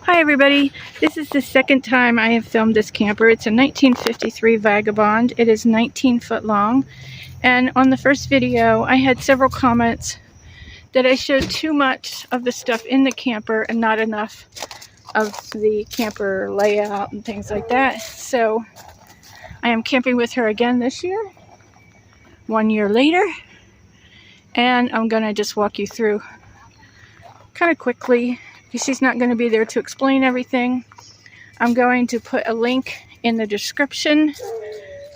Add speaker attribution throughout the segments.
Speaker 1: Hi everybody, this is the second time I have filmed this camper. It's a 1953 Vagabond. It is 19 foot long, and on the first video I had several comments that I showed too much of the stuff in the camper and not enough of the camper layout and things like that. So I am camping with her again this year, 1 year later, and I'm going to just walk you through kind of quickly. She's not going to be there to explain everything. I'm going to put a link in the description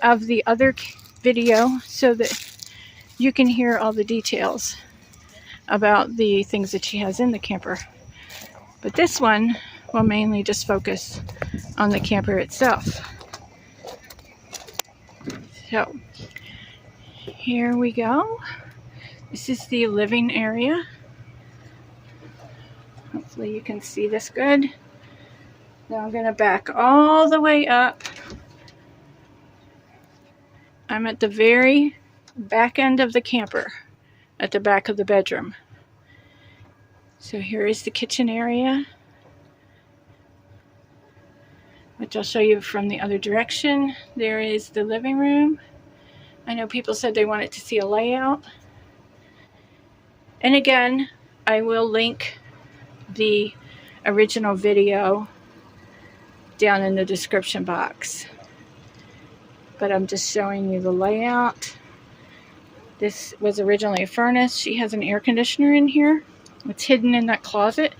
Speaker 1: of the other video so that you can hear all the details about the things that she has in the camper. But this one will mainly just focus on the camper itself. So here we go. This is the living area. Hopefully you can see this good. Now I'm going to back all the way up. I'm at the very back end of the camper, at the back of the bedroom. So here is the kitchen area, which I'll show you from the other direction. There is the living room. I know people said they wanted to see a layout. And again, I will link the original video down in the description box, but I'm just showing you the layout. This was originally a furnace. She has an air conditioner in here. It's hidden in that closet.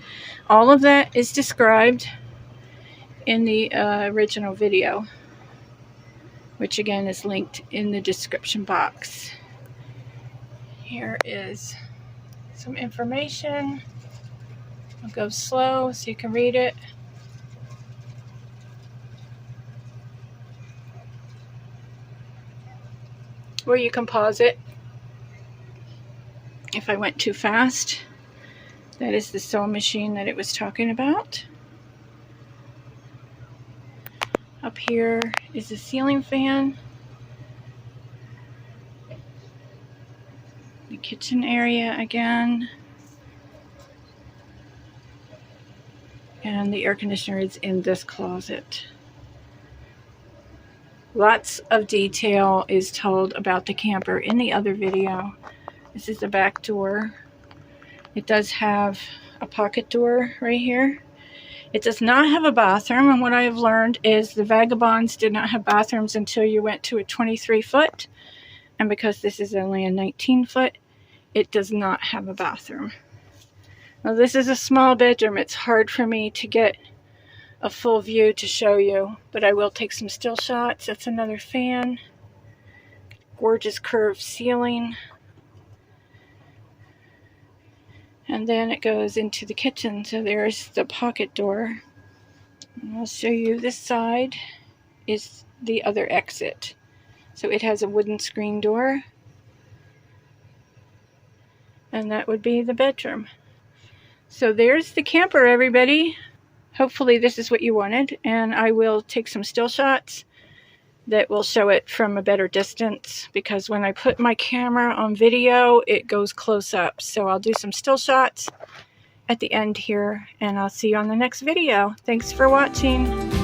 Speaker 1: All of that is described in the original video, which again is linked in the description box. Here is some information. I'll go slow so you can read it. Or you can pause it if I went too fast. That is the sewing machine that it was talking about. Up here is the ceiling fan. The kitchen area again. And the air conditioner is in this closet. Lots of detail is told about the camper in the other video. This is the back door. It does have a pocket door right here. It does not have a bathroom, and what I have learned is the Vagabonds did not have bathrooms until you went to a 23 foot. And because this is only a 19 foot, it does not have a bathroom. Now this is a small bedroom. It's hard for me to get a full view to show you, but I will take some still shots. That's another fan. Gorgeous curved ceiling. And then it goes into the kitchen. So there's the pocket door. And I'll show you this side is the other exit. So it has a wooden screen door. And that would be the bedroom. So there's the camper, everybody. Hopefully this is what you wanted, and I will take some still shots that will show it from a better distance, because when I put my camera on video, it goes close up. So I'll do some still shots at the end here, and I'll see you on the next video. Thanks for watching.